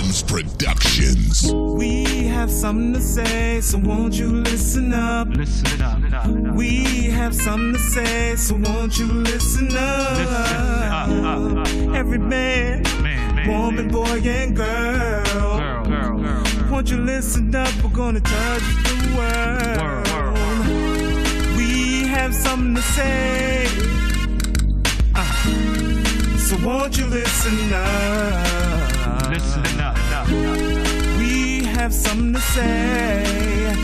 Mems Productions. We have something to say, so won't you listen up? Listen up. We have something to say, so won't you listen up? Every man, woman, boy, and girl. Won't you listen up? We're gonna touch the world. We have something to say, so won't you listen up? Listen up. We have something to say,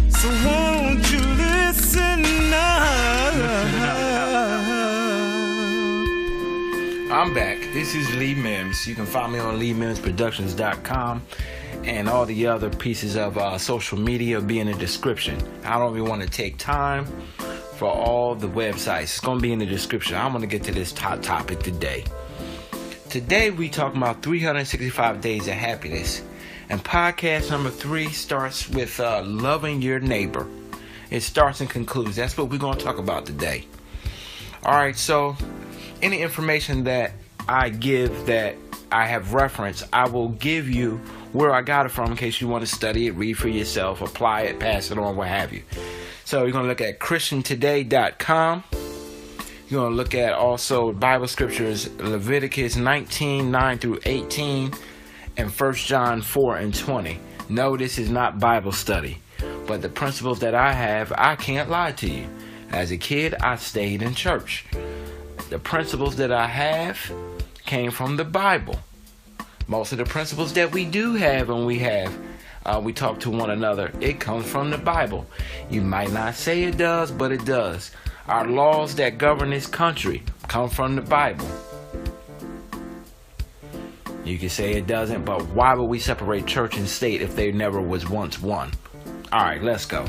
so won't you listen up? I'm back. This is Lee Mims. You can find me on LeeMimsProductions.com, and all the other pieces of social media will be in the description. I don't really want to take time for all the websites. It's going to be in the description. I'm going to get to this top topic today. Today we talking about 365 days of happiness. And podcast number 3 starts with loving your neighbor. It starts and concludes. That's what we're going to talk about today. Alright, so any information that I give that I have referenced, I will give you where I got it from in case you want to study it, read for yourself, apply it, pass it on, what have you. So you're going to look at ChristianToday.com. You're going to look at also Bible scriptures, Leviticus 19, 9 through 18, and 1 John 4 and 20. No, this is not Bible study, but the principles that I have, I can't lie to you. As a kid, I stayed in church. The principles that I have came from the Bible. Most of the principles that we do have and we talk to one another, it comes from the Bible. You might not say it does, but it does. Our laws that govern this country come from the Bible. You can say it doesn't, but why would we separate church and state if they never was once one? Alright, let's go.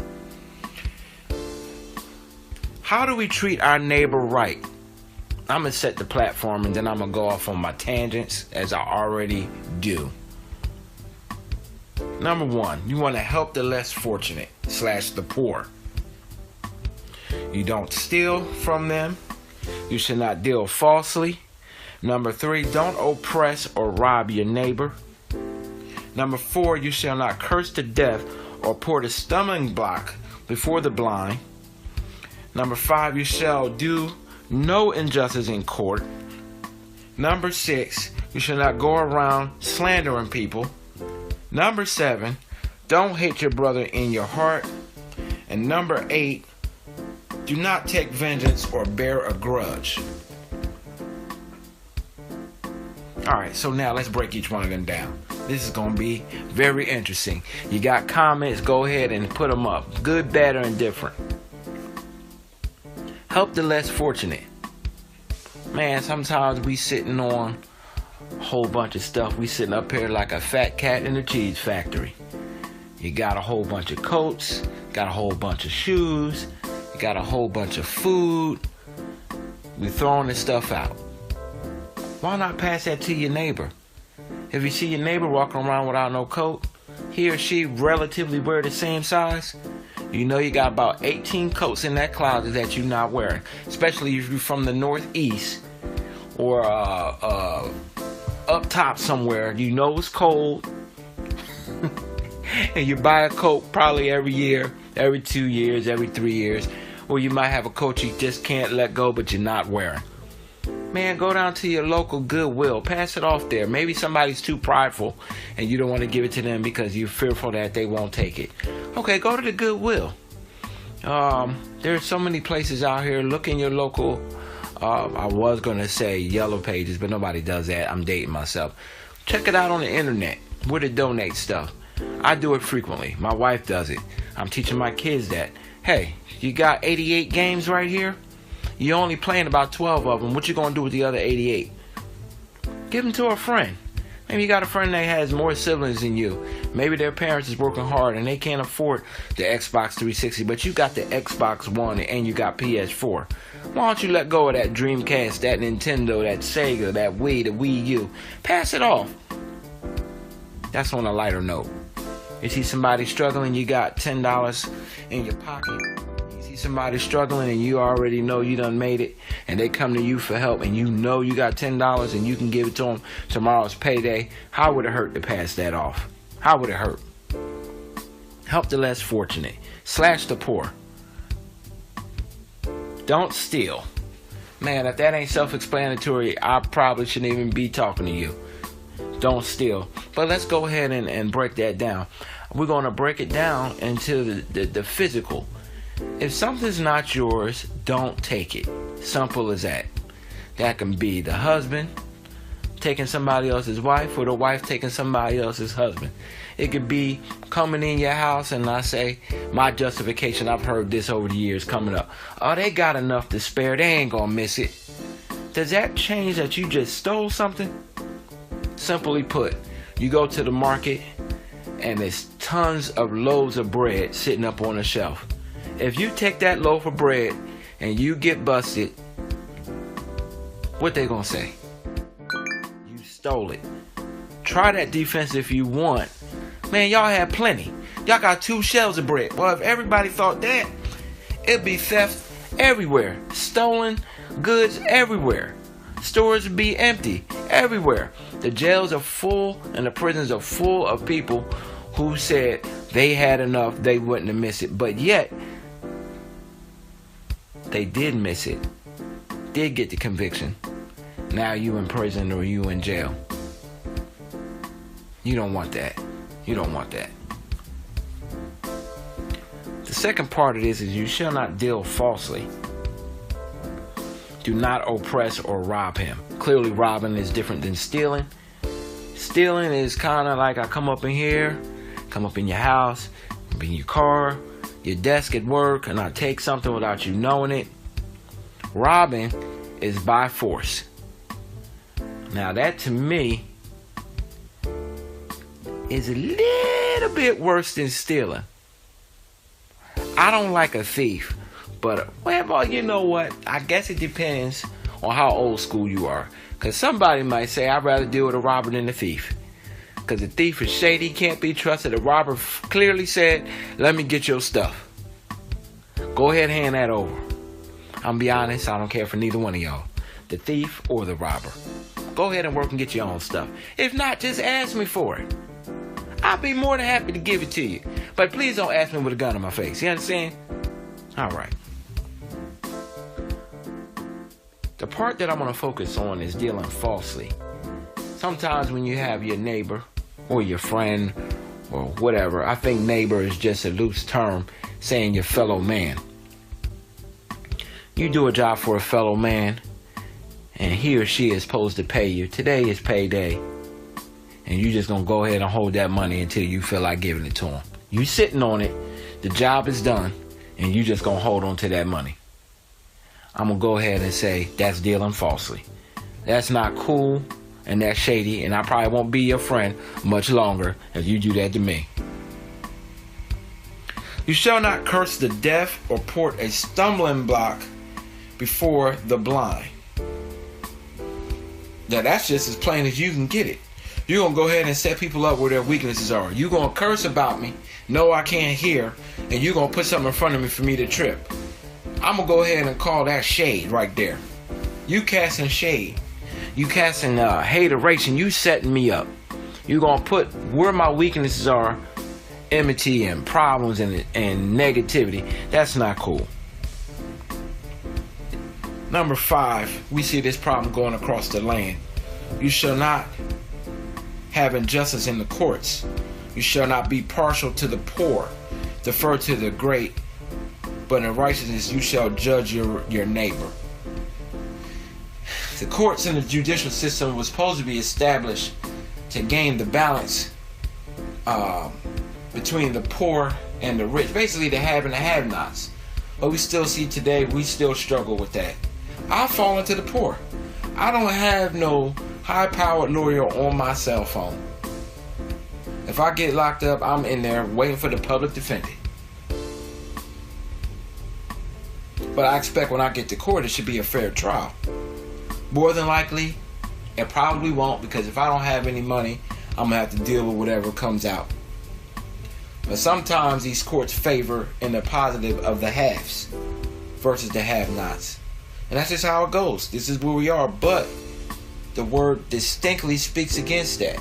How do we treat our neighbor right? I'm going to set the platform and then I'm going to go off on my tangents as I already do. Number 1, you want to help the less fortunate / the poor. You don't steal from them. You should not deal falsely. Number 3, don't oppress or rob your neighbor. Number 4, you shall not curse to death or pour the stumbling block before the blind. Number 5, you shall do no injustice in court. Number 6, you shall not go around slandering people. Number 7, don't hate your brother in your heart. And number 8, do not take vengeance or bear a grudge. Alright, so now let's break each one of them down. This is going to be very interesting. You got comments, go ahead and put them up. Good, bad, or indifferent. Help the less fortunate. Man, sometimes we sitting on a whole bunch of stuff. We sitting up here like a fat cat in a cheese factory. You got a whole bunch of coats, got a whole bunch of shoes, you got a whole bunch of food. We throwing this stuff out. Why not pass that to your neighbor? If you see your neighbor walking around without no coat, he or she relatively wear the same size, you know you got about 18 coats in that closet that you're not wearing. Especially if you're from the Northeast or up top somewhere. You know it's cold. And you buy a coat probably every year, every 2 years, every 3 years. Or you might have a coat you just can't let go but you're not wearing. Man, go down to your local Goodwill. Pass it off there. Maybe somebody's too prideful and you don't want to give it to them because you're fearful that they won't take it. Okay, go to the Goodwill. There's so many places out here. Look in your local, I was going to say Yellow Pages, but nobody does that. I'm dating myself. Check it out on the internet where to donate stuff. I do it frequently. My wife does it. I'm teaching my kids that. Hey, you got 88 games right here? You're only playing about 12 of them. What you going to do with the other 88? Give them to a friend. Maybe you got a friend that has more siblings than you. Maybe their parents is working hard and they can't afford the Xbox 360, but you got the Xbox One and you got PS4. Why don't you let go of that Dreamcast, that Nintendo, that Sega, that Wii, the Wii U? Pass it off. That's on a lighter note. You see somebody struggling, you got $10 in your pocket. You see Somebody struggling and you already know you done made it, and they come to you for help, and you know you got $10 and you can give it to them tomorrow's payday. How would it hurt to pass that off? How would it hurt? Help the less fortunate. Slash the poor. Don't steal. Man, if that ain't self-explanatory, I probably shouldn't even be talking to you. Don't steal. But let's go ahead and break that down. We're going to break it down into the physical. If something's not yours, don't take it. Simple as that. That can be the husband taking somebody else's wife, or the wife taking somebody else's husband. It could be coming in your house, and I say, my justification, I've heard this over the years coming up. Oh, they got enough to spare. They ain't gonna miss it. Does that change that you just stole something? Simply put, you go to the market, and there's tons of loaves of bread sitting up on the shelf. If you take that loaf of bread and you get busted, what they gonna say? You stole it. Try that defense if you want. Man, y'all had plenty. Y'all got 2 shelves of bread. Well, if everybody thought that, it'd be theft everywhere. Stolen goods everywhere. Stores would be empty everywhere. The jails are full and the prisons are full of people who said they had enough, they wouldn't have missed it. But yet, they did miss it. Did get the conviction. Now you in prison or you in jail. You don't want that. You don't want that. The second part of this is you shall not deal falsely. Do not oppress or rob him. Clearly robbing is different than stealing. Stealing is kind of like I come up in here, come up in your house, in your car, your desk at work, and I take something without you knowing it. Robbing is by force. Now that to me is a little bit worse than stealing. I don't like a thief, but well, you know what? I guess it depends on how old school you are. Because somebody might say, I'd rather deal with a robber than a thief. Because the thief is shady, can't be trusted. The robber clearly said, let me get your stuff. Go ahead and hand that over. I'm going to be honest, I don't care for neither one of y'all. The thief or the robber. Go ahead and work and get your own stuff. If not, just ask me for it. I'll be more than happy to give it to you. But please don't ask me with a gun in my face. You understand? All right. The part that I'm going to focus on is dealing falsely. Sometimes when you have your neighbor or your friend or whatever, I think neighbor is just a loose term saying your fellow man. You do a job for a fellow man and he or she is supposed to pay you. Today is payday. And you just going to go ahead and hold that money until you feel like giving it to them. You sitting on it, the job is done, and you just going to hold on to that money. I'm going to go ahead and say that's dealing falsely. That's not cool, and that's shady, and I probably won't be your friend much longer if you do that to me. You shall not curse the deaf or put a stumbling block before the blind. Now that's just as plain as you can get it. You're going to go ahead and set people up where their weaknesses are. You're going to curse about me. No, I can't hear. And you're going to put something in front of me for me to trip. I'm going to go ahead and call that shade right there. You casting shade. You casting hateration. You setting me up. You're going to put where my weaknesses are, enmity and problems and negativity. That's not cool. Number 5, we see this problem going across the land. You shall not have injustice in the courts. You shall not be partial to the poor, defer to the great, but in righteousness you shall judge your neighbor. The courts and the judicial system was supposed to be established to gain the balance between the poor and the rich, basically the have and the have-nots. But we still see today, we still struggle with that. I fall into the poor. I don't have no high-powered lawyer on my cell phone. If I get locked up, I'm in there waiting for the public defender. But I expect when I get to court, it should be a fair trial. More than likely, it probably won't, because if I don't have any money, I'm going to have to deal with whatever comes out. But sometimes these courts favor in the positive of the haves versus the have-nots. And that's just how it goes. This is where we are. But the word distinctly speaks against that.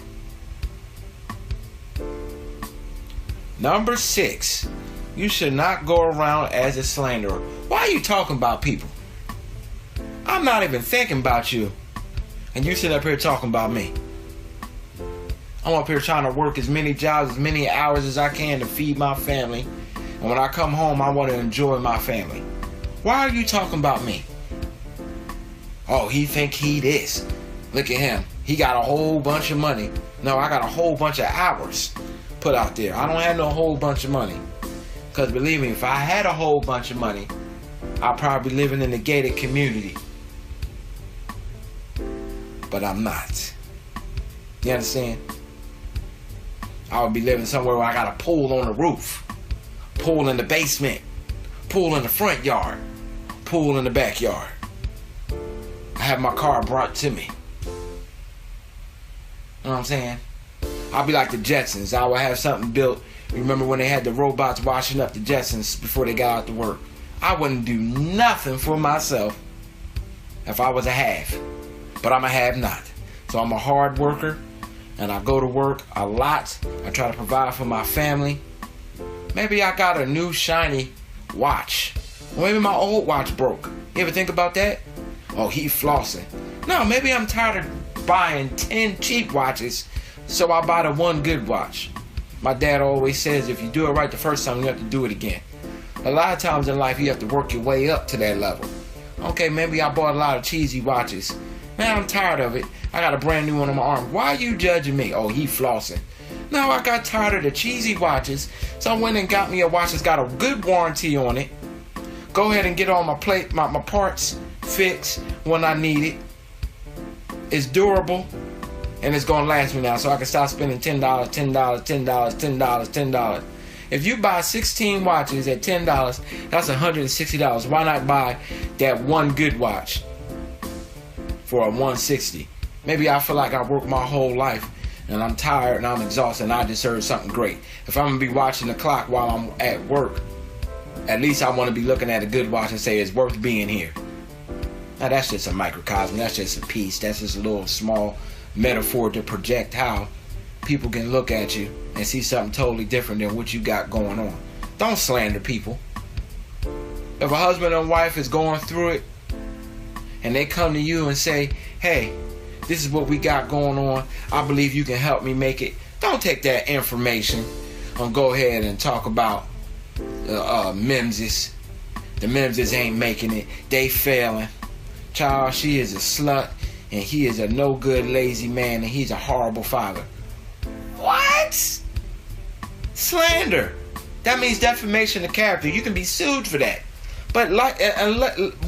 Number 6. You should not go around as a slanderer. Why are you talking about people? I'm not even thinking about you. And you sit up here talking about me. I'm up here trying to work as many jobs, as many hours as I can to feed my family. And when I come home, I want to enjoy my family. Why are you talking about me? Oh, he think he this. Look at him. He got a whole bunch of money. No, I got a whole bunch of hours put out there. I don't have no whole bunch of money. Because believe me, if I had a whole bunch of money, I'd probably be living in a gated community. But I'm not. You understand? I would be living somewhere where I got a pool on the roof, pool in the basement, pool in the front yard, pool in the backyard. I have my car brought to me. You know what I'm saying? I'll be like the Jetsons. I would have something built. You remember when they had the robots washing up the Jetsons before they got out to work? I wouldn't do nothing for myself if I was a have. But I'm a have-not. So I'm a hard worker. And I go to work a lot. I try to provide for my family. Maybe I got a new shiny watch. Or maybe my old watch broke. You ever think about that? Oh, he flossing. No, maybe I'm tired of buying 10 cheap watches, so I buy the one good watch. My dad always says if you do it right the first time, you have to do it again. A lot of times in life, you have to work your way up to that level. Okay, maybe I bought a lot of cheesy watches. Man, I'm tired of it. I got a brand new one on my arm. Why are you judging me? Oh, he flossing. No, I got tired of the cheesy watches, so I went and got me a watch that's got a good warranty on it. Go ahead and get all my parts fixed when I need it. It's durable, and it's going to last me now, so I can stop spending $10, $10, $10, $10, $10. If you buy 16 watches at $10, that's $160. Why not buy that one good watch for a $160? Maybe I feel like I worked my whole life and I'm tired and I'm exhausted and I deserve something great. If I'm going to be watching the clock while I'm at work, at least I want to be looking at a good watch and say it's worth being here. Now that's just a microcosm. That's just a piece. That's just a little small metaphor to project how people can look at you and see something totally different than what you got going on. Don't slander people. If a husband and wife is going through it and they come to you and say, hey, this is what we got going on. I believe you can help me make it. Don't take that information and go ahead and talk about Memses. The Memses ain't making it. They failing. Child, she is a slut and he is a no good lazy man and he's a horrible father. What? Slander. That means defamation of character. You can be sued for that. But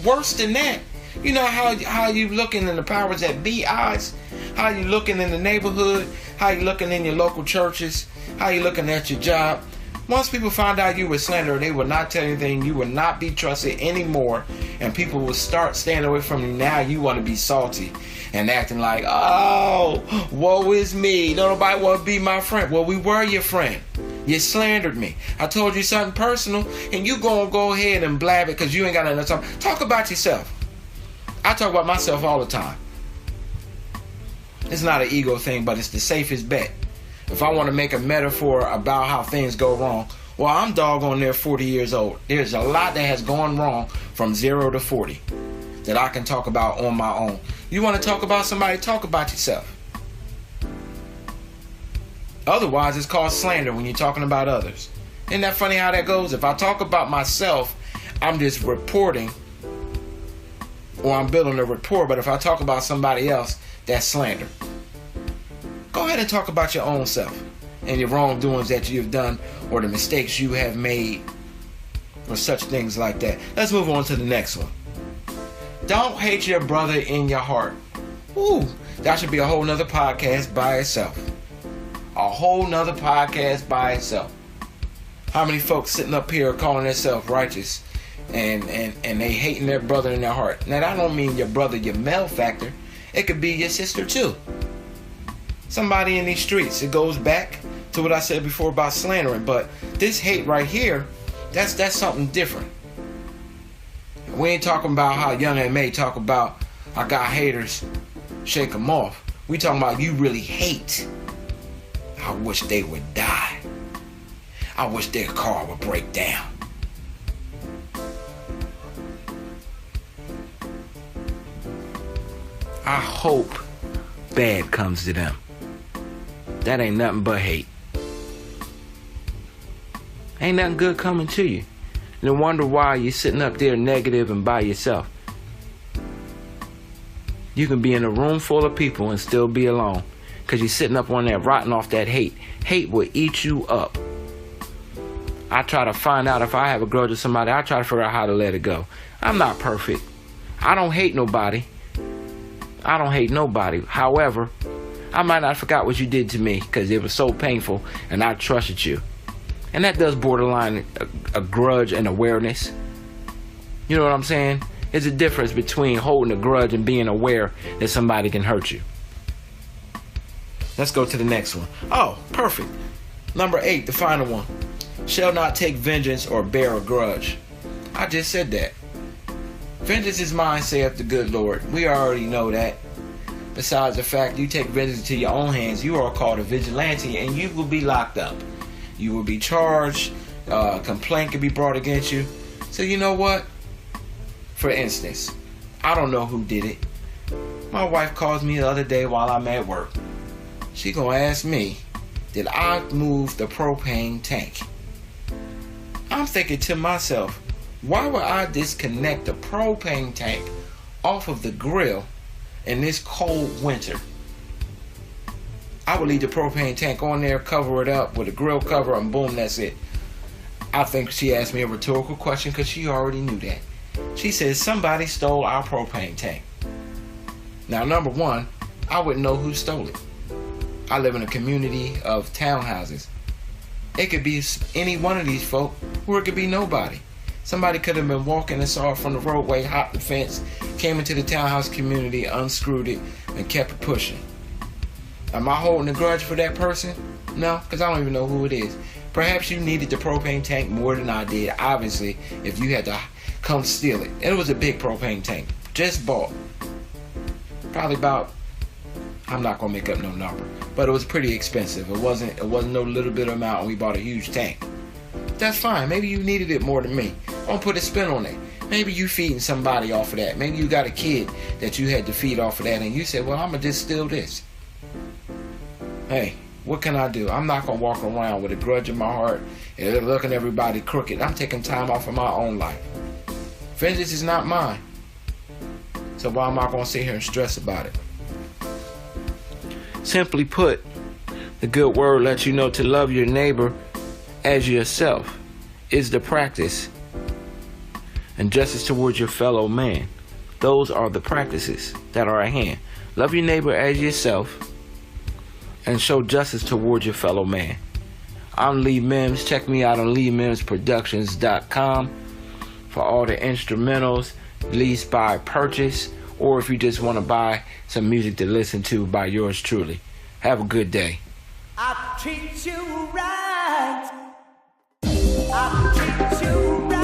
worse than that, you know how you looking in the powers that be eyes, how you looking in the neighborhood, how you looking in your local churches, how you looking at your job. Once people find out you were slanderer, they will not tell you anything. You will not be trusted anymore, and people will start staying away from you. Now you want to be salty and acting like, oh, woe is me. Nobody want to be my friend. Well, we were your friend. You slandered me. I told you something personal, and you gonna go ahead and blab it because you ain't got nothing to talk. Talk about yourself. I talk about myself all the time. It's not an ego thing, but it's the safest bet. If I want to make a metaphor about how things go wrong, well, I'm doggone near 40 years old. There's a lot that has gone wrong from 0 to 40 that I can talk about on my own. You want to talk about somebody, talk about yourself. Otherwise, it's called slander when you're talking about others. Isn't that funny how that goes? If I talk about myself, I'm just reporting or I'm building a rapport. But if I talk about somebody else, that's slander. Go ahead and talk about your own self and your wrongdoings that you've done or the mistakes you have made or such things like that. Let's move on to the next one. Don't hate your brother in your heart. Ooh, that should be a whole nother podcast by itself. A whole nother podcast by itself. How many folks sitting up here calling themselves righteous and they hating their brother in their heart? Now, that don't mean your brother, your male factor. It could be your sister too. Somebody in these streets. It goes back to to what I said before about slandering. But this hate right here, that's something different. We ain't talking about how Young M.A. talk about, I got haters, shake them off. We talking about you really hate. I wish they would die. I wish their car would break down. I hope bad comes to them. That ain't nothing but hate. Ain't nothing good coming to you. No wonder why you're sitting up there negative and by yourself. You can be in a room full of people and still be alone because you're sitting up on there rotting off that hate. Hate will eat you up. I try to find out if I have a grudge with somebody. I try to figure out how to let it go. I'm not perfect. I don't hate nobody. I don't hate nobody. However, I might not forgot what you did to me because it was so painful and I trusted you. And that does borderline a grudge and awareness. You know what I'm saying? There's a difference between holding a grudge and being aware that somebody can hurt you. Let's go to the next one. Oh, perfect. Number 8, the final one. Shall not take vengeance or bear a grudge. I just said that. Vengeance is mine, saith the good Lord. We already know that. Besides the fact you take vengeance into your own hands, you are called a vigilante and you will be locked up. You will be charged. A complaint can be brought against you. So you know what? For instance, I don't know who did it. My wife calls me the other day while I'm at work. She gonna ask me, did I move the propane tank? I'm thinking to myself, why would I disconnect the propane tank off of the grill in this cold winter? I would leave the propane tank on there, cover it up with a grill cover, and boom, that's it. I think she asked me a rhetorical question because she already knew that. She says, somebody stole our propane tank. Now, number one, I wouldn't know who stole it. I live in a community of townhouses. It could be any one of these folk, or it could be nobody. Somebody could have been walking and saw it from the roadway, hopped the fence, came into the townhouse community, unscrewed it, and kept it pushing. Am I holding a grudge for that person? No, because I don't even know who it is. Perhaps you needed the propane tank more than I did, obviously, if you had to come steal it. It was a big propane tank, just bought. Probably about, I'm not going to make up no number, but it was pretty expensive. It wasn't no little bit amount, and we bought a huge tank. That's fine. Maybe you needed it more than me. Don't put a spin on it. Maybe you feeding somebody off of that. Maybe you got a kid that you had to feed off of that, and you said, well, I'm going to just steal this. Hey, what can I do? I'm not going to walk around with a grudge in my heart and looking at everybody crooked. I'm taking time off of my own life. Vengeance is not mine. So why am I going to sit here and stress about it? Simply put, the good word lets you know to love your neighbor as yourself is the practice. And justice towards your fellow man. Those are the practices that are at hand. Love your neighbor as yourself and show justice towards your fellow man. I'm Lee Mims. Check me out on LeeMimsProductions.com for all the instrumentals, lease, buy, purchase, or if you just want to buy some music to listen to by yours truly. Have a good day. I treat you right. I treat you right.